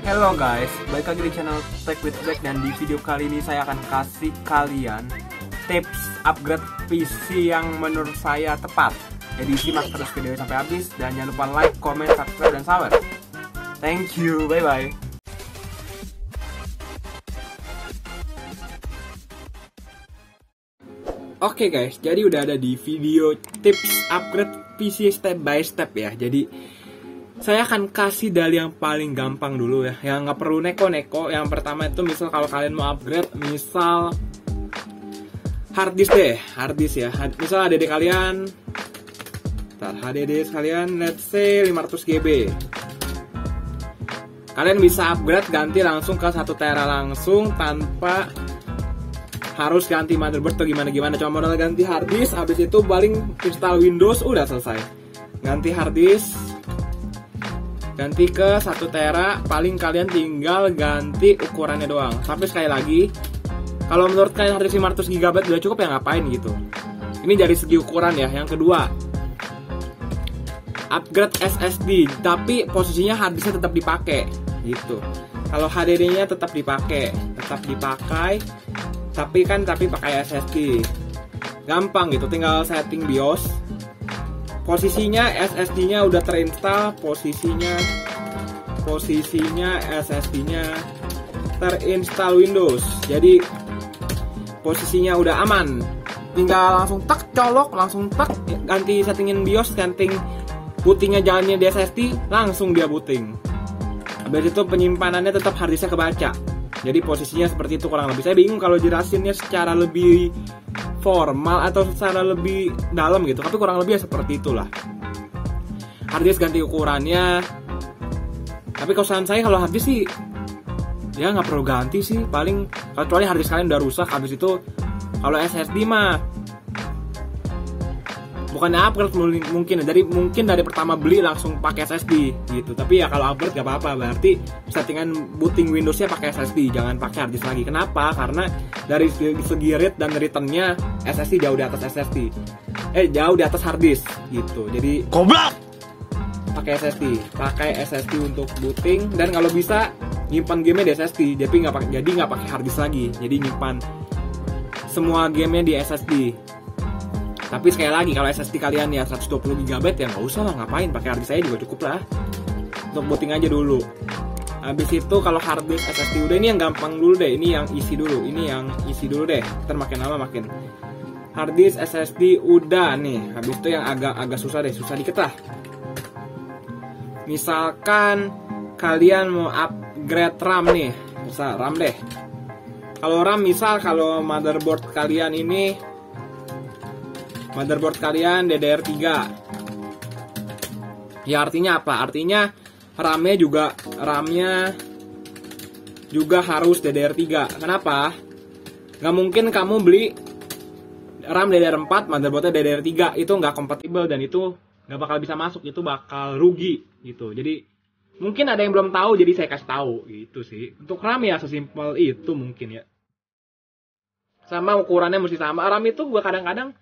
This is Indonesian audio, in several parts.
Hello guys, balik lagi di channel Tech with Black, dan di video kali ini saya akan kasih kalian tips upgrade PC yang menurut saya tepat. Jadi simak terus video sampai habis dan jangan lupa like, comment, subscribe, dan share. Thank you, bye bye. Oke guys, jadi udah ada di video tips upgrade PC step by step ya. Jadi saya akan kasih dari yang paling gampang dulu ya, yang nggak perlu neko-neko. Yang pertama itu misal kalau kalian mau upgrade, misal harddisk deh, harddisk ya. Misal HDD kalian, HDD kalian let's say 500 GB. Kalian bisa upgrade ganti langsung ke 1 tera langsung tanpa harus ganti motherboard atau gimana-gimana. Cuma modal ganti harddisk, habis itu paling install Windows udah selesai. Ganti harddisk, ganti ke 1 tera, paling kalian tinggal ganti ukurannya doang. Tapi sekali lagi, kalau menurut kalian harddisk 500 GB udah cukup ya ngapain gitu. Ini dari segi ukuran ya. Yang kedua, upgrade SSD, tapi posisinya harddisknya tetap dipakai gitu. Kalau HDD-nya tetap dipakai, tapi pakai SSD. Gampang gitu, tinggal setting BIOS. Posisinya SSD-nya udah terinstall, posisinya SSD-nya terinstall Windows. Jadi posisinya udah aman. Tinggal langsung colok, langsung ganti settingin BIOS, setting bootingnya jalannya di SSD, langsung dia booting. Habis itu penyimpanannya tetap harddisknya kebaca. Jadi posisinya seperti itu kurang lebih. Saya bingung kalau jelasinnya secara lebih formal atau secara lebih dalam gitu, tapi kurang lebih seperti itulah. Harddisk ganti ukurannya. Tapi kalau saran saya, kalau harddisk sih ya nggak perlu ganti sih, paling kecuali harddisk kalian udah rusak. Habis itu kalau SSD mah bukan upgrade mungkin dari pertama beli langsung pakai SSD gitu. Tapi ya kalau upgrade gak apa-apa, berarti settingan booting Windowsnya pakai SSD, jangan pakai harddisk lagi. Kenapa? Karena dari segi read dan returnnya SSD jauh di atas jauh di atas harddisk gitu. Jadi goblok, pakai SSD untuk booting, dan kalau bisa nyimpan gamenya di SSD. Jadi nggak pakai harddisk lagi. Jadi nyimpan semua gamenya di SSD. Tapi sekali lagi, kalau SSD kalian ya 120 GB ya nggak usah lah, ngapain, pakai harddisk saya juga cukup lah. Untuk booting aja dulu. Habis itu kalau harddisk SSD udah, ini yang gampang dulu deh, ini yang isi dulu deh. Ntar makin lama makin. Harddisk SSD udah nih. Habis itu yang agak susah dikit lah. Misalkan kalian mau upgrade RAM nih, misal RAM deh. Kalau RAM, misal kalau motherboard kalian DDR3. Ya artinya apa? Artinya RAM-nya juga harus DDR3. Kenapa? Nggak mungkin kamu beli RAM DDR4, motherboardnya DDR3. Itu nggak kompatibel dan itu nggak bakal bisa masuk. Itu bakal rugi gitu. Jadi mungkin ada yang belum tahu, jadi saya kasih tahu gitu sih. Untuk RAM ya sesimpel itu mungkin ya. Sama ukurannya mesti sama. RAM itu gua kadang-kadang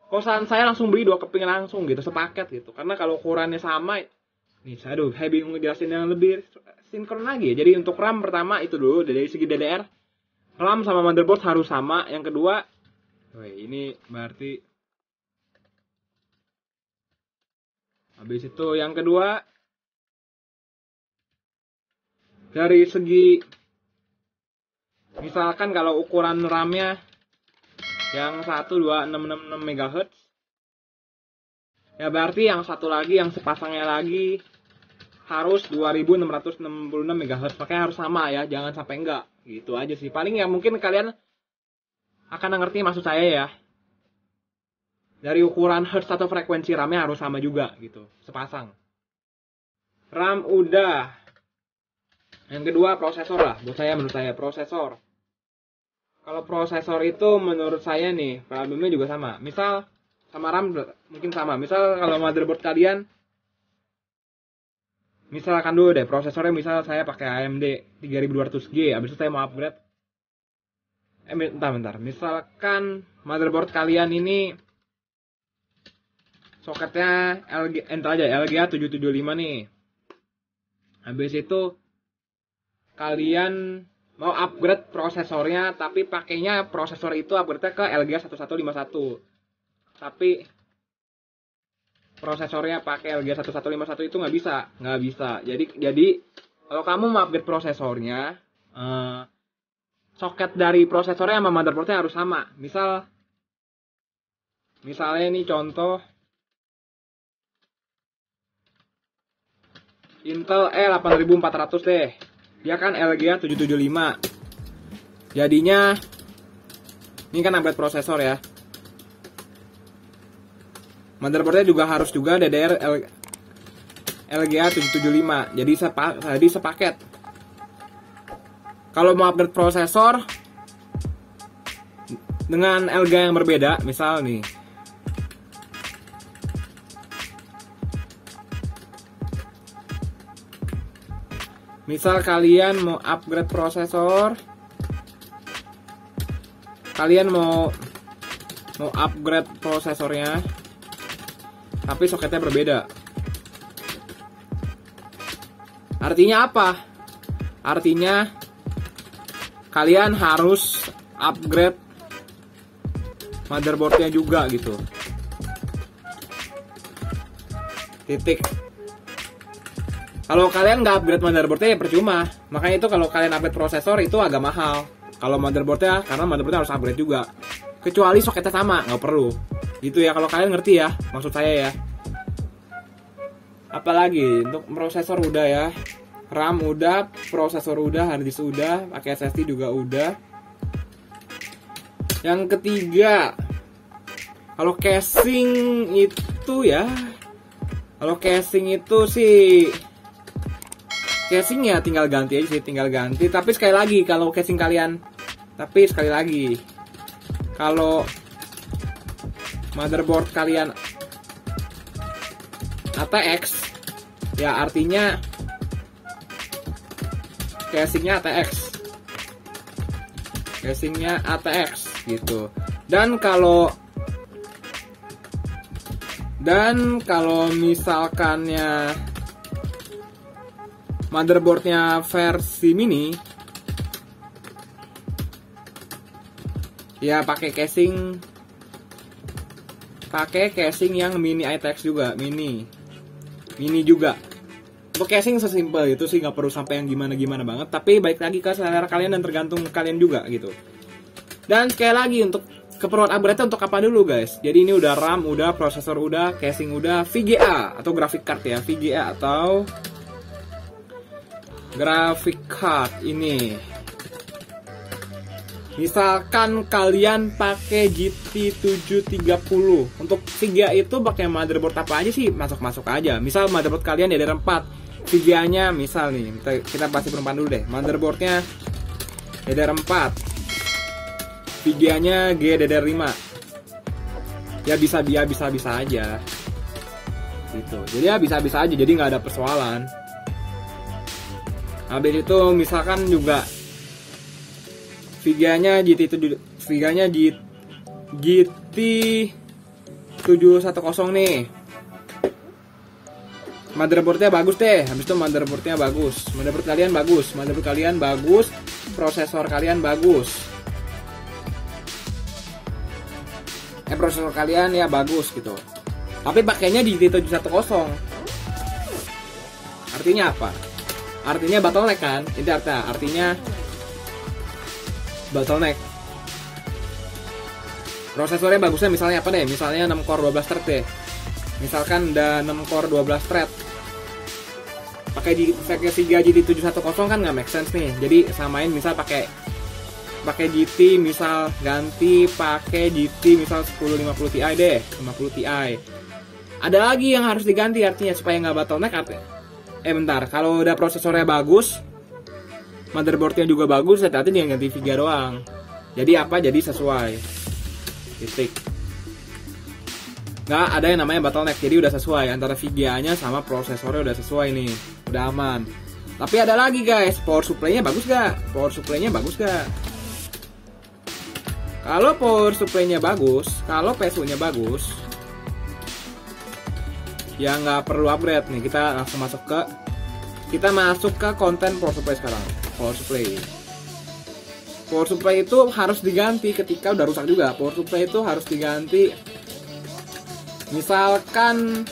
kosan saya langsung beli 2 keping langsung gitu, sepaket gitu. Karena kalau ukurannya sama, nih saya bingung ngejelasin yang lebih sinkron lagi ya. Jadi untuk RAM pertama itu dulu, dari segi DDR, RAM sama motherboard harus sama. Yang kedua, ini berarti habis itu yang kedua, dari segi misalkan kalau ukuran RAM-nya yang 12666 MHz, ya berarti yang satu lagi, yang sepasangnya lagi harus 2666 MHz. Makanya harus sama ya, jangan sampai enggak. Gitu aja sih. Paling ya mungkin kalian akan ngerti maksud saya ya. Dari ukuran hertz atau frekuensi RAM-nya harus sama juga gitu, sepasang. RAM udah. Yang kedua prosesor lah, menurut saya prosesor. Kalau prosesor itu menurut saya nih, problemnya juga sama. Misal sama RAM mungkin sama. Misal kalau motherboard kalian, misalkan dulu deh prosesornya, misal saya pakai AMD 3200G, habis itu saya mau upgrade. Bentar. Misalkan motherboard kalian ini soketnya LGA 775 nih. Habis itu kalian mau upgrade prosesornya, tapi pakainya prosesor itu upgrade ke LGA 1151. Tapi prosesornya pakai LGA 1151 itu nggak bisa. Jadi kalau kamu mau upgrade prosesornya, soket dari prosesornya sama motherboardnya harus sama. Misalnya ini contoh Intel E8400 deh. Dia kan LGA 775. Jadinya ini kan upgrade prosesor ya. Motherboardnya juga harus DDR LGA 775. Jadi sepaket. Kalau mau upgrade prosesor dengan LGA yang berbeda, misal nih, misal kalian mau upgrade prosesor, kalian mau upgrade prosesornya, tapi soketnya berbeda. Artinya apa? Artinya kalian harus upgrade motherboardnya juga gitu. Titik. Kalau kalian nggak upgrade motherboardnya ya percuma. Makanya itu kalau kalian upgrade prosesor itu agak mahal. Kalau motherboardnya, karena motherboardnya harus upgrade juga. Kecuali soketnya sama, nggak perlu. Gitu ya, kalau kalian ngerti ya, maksud saya ya. Apalagi untuk prosesor udah ya, RAM udah, prosesor udah, hard disk udah, pakai SSD juga udah. Yang ketiga, kalau casing itu ya, sih casing ya tinggal ganti aja sih, Tapi sekali lagi kalau motherboard kalian ATX ya artinya casingnya ATX gitu. Dan kalau misalkannya motherboardnya versi mini, ya pakai casing yang mini ATX juga, mini juga. Untuk casing sesimpel itu sih, nggak perlu sampai yang gimana banget. Tapi baik lagi ke selera kalian dan tergantung kalian juga gitu. Dan sekali lagi untuk keperluan upgrade untuk apa dulu guys? Jadi ini udah RAM, udah prosesor, udah casing, udah VGA atau graphic card ya, VGA atau graphic card ini. Misalkan kalian pakai GT 730, untuk VGA itu pakai motherboard apa aja sih? Masuk aja. Misal motherboard kalian DDR4, VGA-nya misal nih, kita pasti perumpamaan dulu deh. Motherboardnya DDR4, VGA-nya GDDR5. Ya bisa aja. Gitu. Jadi ya bisa aja, jadi nggak ada persoalan. Habis itu misalkan juga VGA-nya GT710 nih. Motherboardnya bagus deh. Habis itu motherboard kalian bagus, prosesor kalian bagus. Prosesor kalian ya bagus gitu. Tapi pakainya GT710. Artinya apa? Artinya bottleneck kan? Itu artinya bottleneck. Prosesornya bagusnya misalnya apa deh? Misalnya 6 core 12 thread deh. Misalkan udah 6 core 12 thread. Pakai VGA GT710 kan nggak make sense nih. Jadi samain misal pakai GT, misal ganti pakai GT misal 1050 Ti deh, 50 Ti. Ada lagi yang harus diganti artinya supaya nggak bottleneck artinya. Bentar, kalau udah prosesornya bagus, motherboardnya juga bagus, hati-hati dengan ganti VGA doang. Jadi apa? Jadi sesuai. Titik. Nggak ada yang namanya bottleneck, jadi udah sesuai antara VGA-nya sama prosesornya udah sesuai nih, udah aman. Tapi ada lagi guys, power supply-nya bagus gak? Kalau power supply-nya bagus, kalau PSU-nya bagus, ya nggak perlu upgrade nih. Kita langsung masuk ke Kita masuk ke konten power supply sekarang. Power supply itu harus diganti ketika udah rusak juga. Power supply itu harus diganti. Misalkan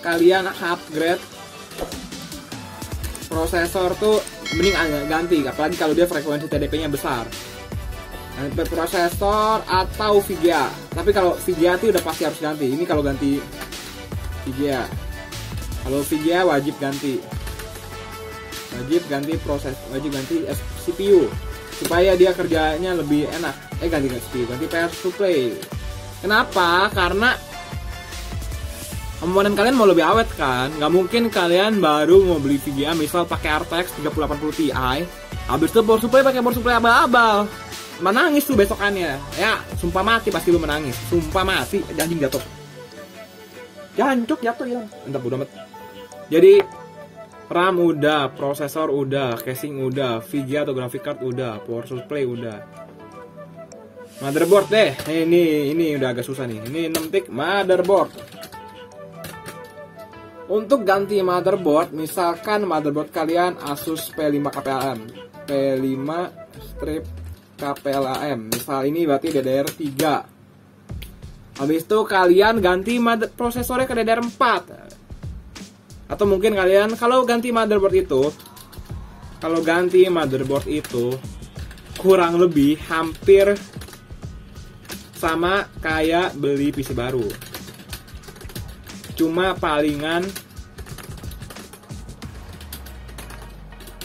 kalian upgrade prosesor tuh, mending ganti, apalagi kalau dia frekuensi TDP-nya besar. Prosesor atau VGA. Tapi kalau VGA itu udah pasti harus ganti. Ini kalau ganti VGA. Kalau VGA wajib ganti. Wajib ganti CPU supaya dia kerjanya lebih enak. Ganti CPU, ganti power supply. Kenapa? Karena komponen kalian mau lebih awet kan. Nggak mungkin kalian baru mau beli VGA misal pakai RTX 3080 Ti, habis itu power supply pakai power supply abal-abal, menangis tuh besokannya. Ya, sumpah mati pasti lu menangis. Sumpah mati, anjing jatuh. Jancuk jatuh hilang. Entah bodo amat. Jadi RAM udah, prosesor udah, casing udah, VGA atau graphic card udah, power supply udah. Motherboard deh. Ini udah agak susah nih. Ini 6 tik motherboard. Untuk ganti motherboard, misalkan motherboard kalian Asus P5 KPLAM. P5 strip KPLAM. Misal ini berarti DDR3. Habis itu kalian ganti prosesornya ke DDR4. Atau mungkin kalian kalau ganti motherboard itu kurang lebih hampir sama kayak beli PC baru. Cuma palingan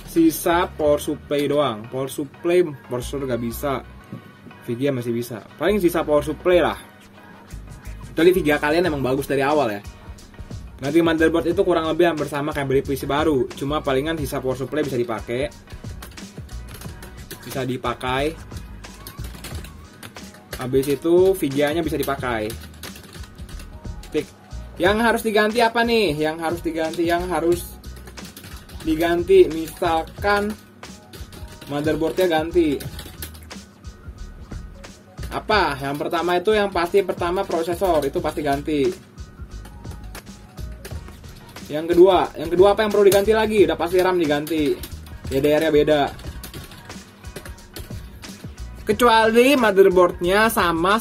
sisa power supply doang. Power supply prosesor gak bisa, VGA masih bisa. Paling sisa power supply lah. Jadi VGA kalian emang bagus dari awal ya. Nanti motherboard itu kurang lebih hampir sama kayak beli PC baru. Cuma palingan sisa power supply bisa dipakai. Habis itu VGA-nya bisa dipakai. Yang harus diganti apa nih? Yang harus diganti misalkan motherboardnya ganti. Apa? Yang pertama itu pertama prosesor itu pasti ganti. Yang kedua apa yang perlu diganti lagi? Udah pasti RAM diganti. DDR-nya beda. Kecuali motherboardnya sama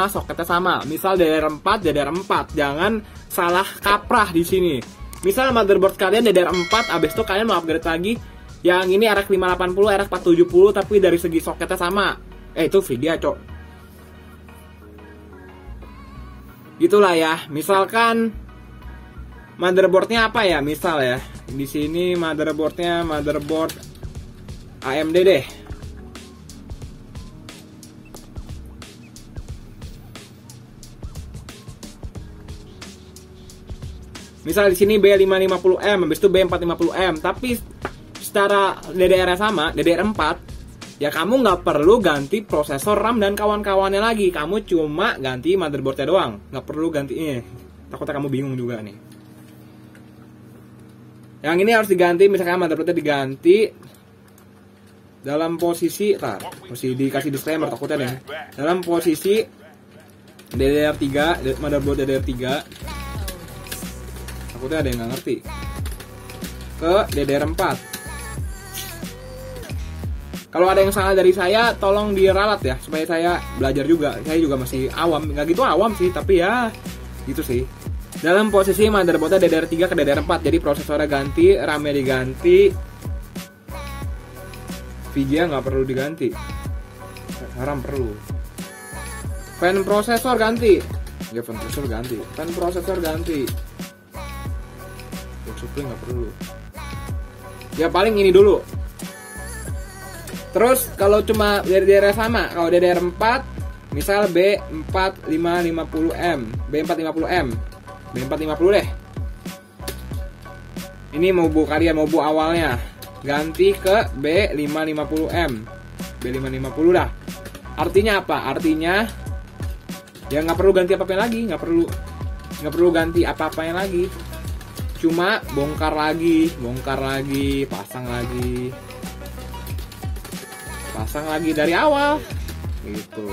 soketnya sama. Misal DDR4. Jangan salah kaprah di sini. Misal motherboard kalian DDR4, abis itu kalian mau upgrade lagi. Yang ini RX 580, RX 470, tapi dari segi soketnya sama. Itu VGA, cok. Gitulah ya. Misalkan motherboardnya apa ya? Misal ya, di sini motherboard AMD deh. Misal di sini B550M, habis itu B450M, tapi secara DDR sama, DDR4, ya kamu nggak perlu ganti prosesor, RAM dan kawan-kawannya lagi. Kamu cuma ganti motherboardnya doang, nggak perlu ganti ini. Takutnya kamu bingung juga nih. Yang ini harus diganti, misalkan motherboardnya diganti dalam posisi, dikasih disclaimer takutnya deh. Dalam posisi DDR3, motherboard DDR3. Takutnya ada yang nggak ngerti. Ke DDR4. Kalau ada yang salah dari saya, tolong diralat ya, supaya saya belajar juga. Saya juga masih awam, nggak gitu awam sih, tapi ya gitu sih. Dalam posisi motherboardnya DDR3 ke DDR4, jadi prosesornya ganti, RAM-nya diganti, VGA nggak perlu diganti, RAM perlu. Fan prosesor ganti, ya fan prosesor ganti, supply nggak perlu. Ya paling ini dulu. Terus kalau cuma DDR sama, kalau DDR4 misal B450M, B450 deh. Ini mau bu awalnya ganti ke B550M, B550 dah. Artinya apa? Artinya ya nggak perlu ganti apa-apa lagi, nggak perlu ganti apa-apanya lagi. Cuma bongkar lagi, pasang lagi dari awal gitu.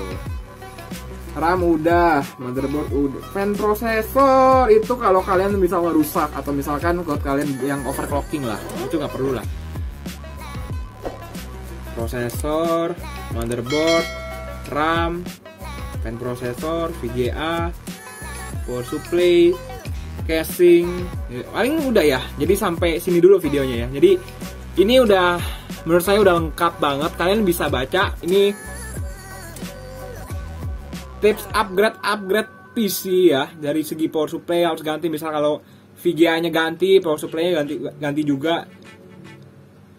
RAM udah, motherboard udah. Fan prosesor itu kalau kalian misalnya rusak atau misalkan kalau kalian yang overclocking lah, itu nggak perlu lah. Prosesor, motherboard, RAM, fan prosesor, VGA, power supply, casing, paling udah ya. Jadi sampai sini dulu videonya ya. Jadi ini udah, menurut saya udah lengkap banget. Kalian bisa baca ini tips upgrade PC ya. Dari segi power supply harus ganti, misal kalau VGA-nya ganti, power supply-nya ganti juga.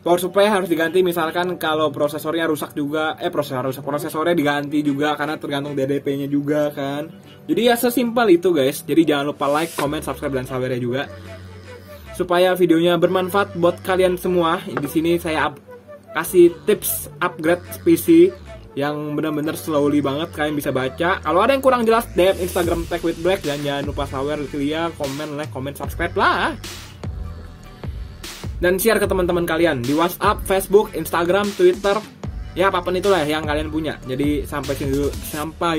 Power supply harus diganti misalkan kalau prosesornya rusak juga, prosesornya diganti juga karena tergantung DDP-nya juga kan. Jadi ya sesimpel itu guys. Jadi jangan lupa like, comment, subscribe dan share juga supaya videonya bermanfaat buat kalian semua. Di sini saya kasih tips upgrade PC yang benar-benar slowly banget, kalian bisa baca. Kalau ada yang kurang jelas, DM Instagram Tech with Black, dan jangan lupa share, komen, like, comment, subscribe lah. Dan share ke teman-teman kalian di WhatsApp, Facebook, Instagram, Twitter, ya apapun itulah yang kalian punya. Jadi sampai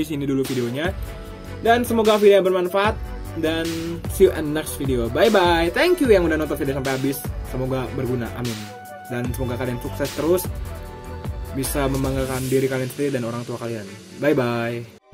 sini dulu videonya. Dan semoga video bermanfaat dan see you in next video. Bye bye. Thank you yang udah nonton video sampai habis. Semoga berguna. Amin. Dan semoga kalian sukses terus, bisa membanggakan diri kalian sendiri dan orang tua kalian. Bye bye.